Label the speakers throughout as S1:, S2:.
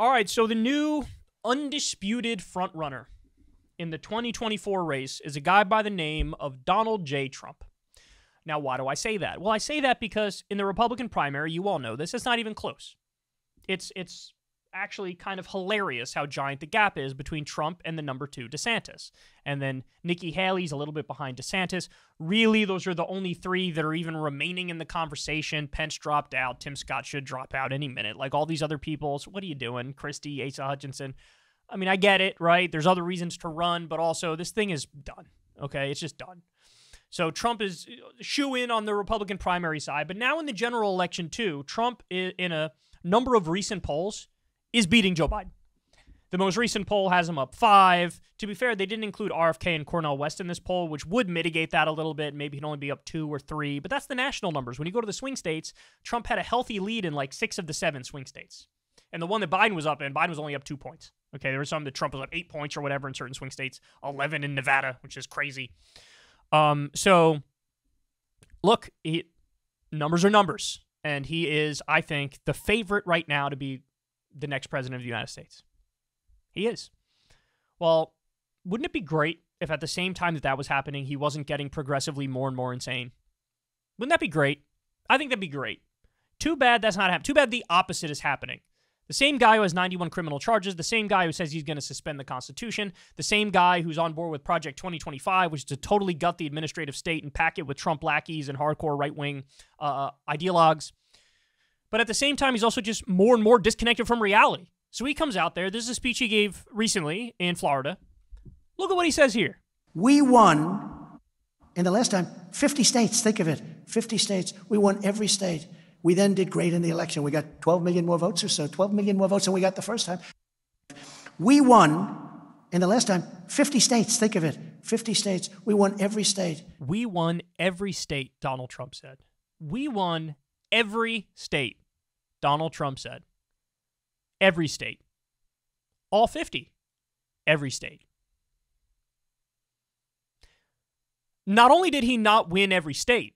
S1: All right, so the new undisputed frontrunner in the 2024 race is a guy by the name of Donald J. Trump. Now, why do I say that? Well, I say that because in the Republican primary, you all know this, it's not even close. It's actually kind of hilarious how giant the gap is between Trump and the number 2, DeSantis. And then Nikki Haley's a little bit behind DeSantis. Really, those are the only 3 that are even remaining in the conversation. Pence dropped out. Tim Scott should drop out any minute. Like all these other people, so what are you doing? Christie, Asa Hutchinson. I mean, I get it, right? There's other reasons to run, but also this thing is done, okay? It's just done. So Trump is shoe-in on the Republican primary side, but now in the general election too, Trump, in a number of recent polls, is beating Joe Biden. The most recent poll has him up 5. To be fair, they didn't include RFK and Cornel West in this poll, which would mitigate that a little bit. Maybe he'd only be up 2 or 3, but that's the national numbers. When you go to the swing states, Trump had a healthy lead in like 6 of the 7 swing states. And the one that Biden was up in, Biden was only up 2 points. Okay, there were some that Trump was up 8 points or whatever in certain swing states, 11 in Nevada, which is crazy. So, look, numbers are numbers. And he is, I think, the favorite right now to be the next president of the United States. He is. Well, wouldn't it be great if at the same time that was happening, he wasn't getting progressively more and more insane? Wouldn't that be great? I think that'd be great. Too bad that's not happening. Too bad the opposite is happening. The same guy who has 91 criminal charges, the same guy who says he's going to suspend the Constitution, the same guy who's on board with Project 2025, which is to totally gut the administrative state and pack it with Trump lackeys and hardcore right-wing ideologues. But at the same time, he's also just more and more disconnected from reality. So he comes out there. This is a speech he gave recently in Florida. Look at what he says here.
S2: We won, in the last time, 50 states. Think of it. 50 states. We won every state. We then did great in the election. We got 12 million more votes or so, 12 million more votes than we got the first time. We won, in the last time, 50 states. Think of it. 50 states. We won every state.
S1: We won every state, Donald Trump said. We won every state, Donald Trump said. Every state. All 50. Every state. Not only did he not win every state,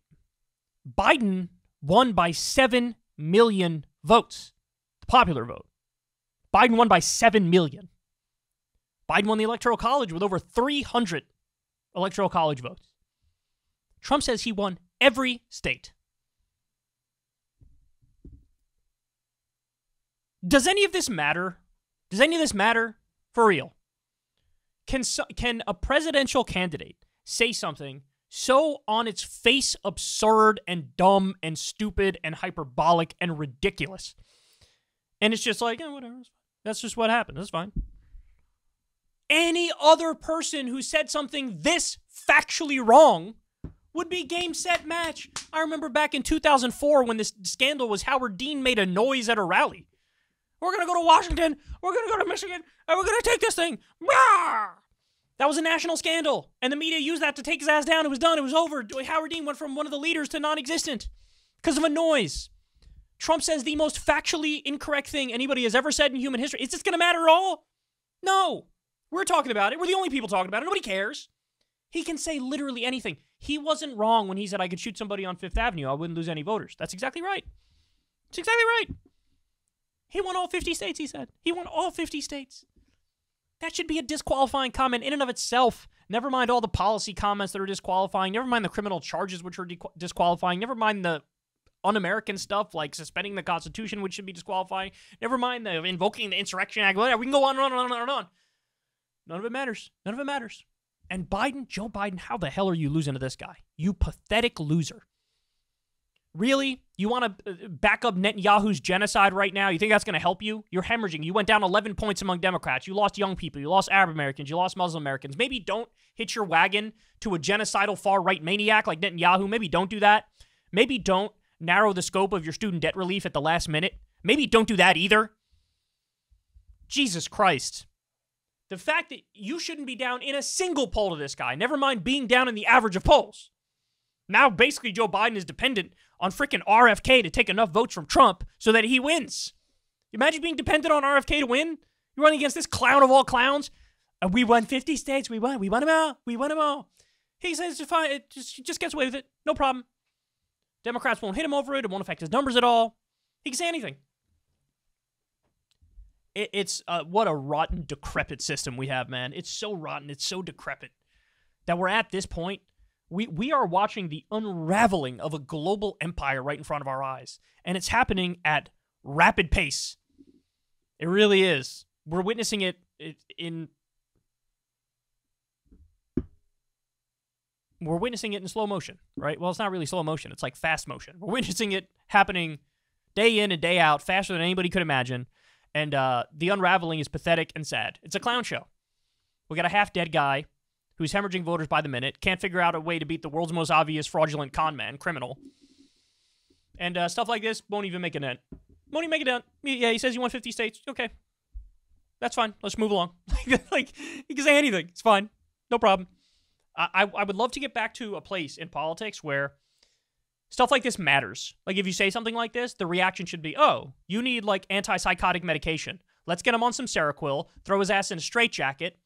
S1: Biden won by 7 million votes. The popular vote. Biden won by 7 million. Biden won the Electoral College with over 300 Electoral College votes. Trump says he won every state. Does any of this matter? Does any of this matter? For real? Can a presidential candidate say something so on its face absurd and dumb and stupid and hyperbolic and ridiculous? And it's just like, whatever. That's just what happened. That's fine. Any other person who said something this factually wrong would be game, set, match. I remember back in 2004 when this scandal was Howard Dean made a noise at a rally. We're going to go to Washington. We're going to go to Michigan. And we're going to take this thing. Rah! That was a national scandal. And the media used that to take his ass down. It was done. It was over. Howard Dean went from one of the leaders to non-existent because of a noise. Trump says the most factually incorrect thing anybody has ever said in human history. Is this going to matter at all? No. We're talking about it. We're the only people talking about it. Nobody cares. He can say literally anything. He wasn't wrong when he said I could shoot somebody on Fifth Avenue. I wouldn't lose any voters. That's exactly right. That's exactly right. He won all 50 states, he said. He won all 50 states. That should be a disqualifying comment in and of itself. Never mind all the policy comments that are disqualifying. Never mind the criminal charges, which are disqualifying. Never mind the un-American stuff like suspending the Constitution, which should be disqualifying. Never mind the invoking the Insurrection Act. Whatever. We can go on and on and on and on. None of it matters. None of it matters. And Biden, Joe Biden, how the hell are you losing to this guy? You pathetic loser. Really? You want to back up Netanyahu's genocide right now? You think that's going to help you? You're hemorrhaging. You went down 11 points among Democrats. You lost young people. You lost Arab Americans. You lost Muslim Americans. Maybe don't hitch your wagon to a genocidal far-right maniac like Netanyahu. Maybe don't do that. Maybe don't narrow the scope of your student debt relief at the last minute. Maybe don't do that either. Jesus Christ. The fact that you shouldn't be down in a single poll to this guy, never mind being down in the average of polls. Now, basically, Joe Biden is dependent on freaking RFK to take enough votes from Trump so that he wins. Imagine being dependent on RFK to win. You're running against this clown of all clowns. And we won 50 states. We won them all. We won them all. He says it's fine. It just gets away with it. No problem. Democrats won't hit him over it. It won't affect his numbers at all. He can say anything. It's what a rotten, decrepit system we have, man. It's so rotten. It's so decrepit that we're at this point. We are watching the unraveling of a global empire right in front of our eyes. And it's happening at rapid pace. It really is. We're witnessing it in... We're witnessing it in slow motion, right? Well, it's not really slow motion. It's like fast motion. We're witnessing it happening day in and day out, faster than anybody could imagine. And the unraveling is pathetic and sad. It's a clown show. We got a half-dead guy who's hemorrhaging voters by the minute, can't figure out a way to beat the world's most obvious fraudulent con man, criminal. And stuff like this won't even make a dent. Won't even make a dent. Yeah, he says he won 50 states. Okay. That's fine. Let's move along. Like, he can say anything. It's fine. No problem. I would love to get back to a place in politics where stuff like this matters. Like, if you say something like this, the reaction should be, oh, you need, like, antipsychotic medication. Let's get him on some Seroquel, throw his ass in a straitjacket,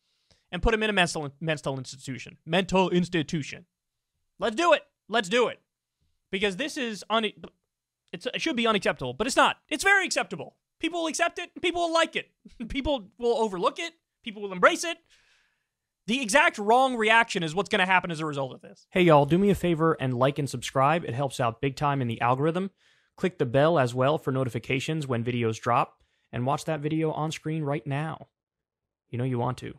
S1: and put him in a mental institution. Mental institution. Let's do it. Let's do it. Because this is, it should be unacceptable, but it's not. It's very acceptable. People will accept it, and people will like it. People will overlook it. People will embrace it. The exact wrong reaction is what's going to happen as a result of this. Hey, y'all, do me a favor and like and subscribe. It helps out big time in the algorithm. Click the bell as well for notifications when videos drop, and watch that video on screen right now. You know you want to.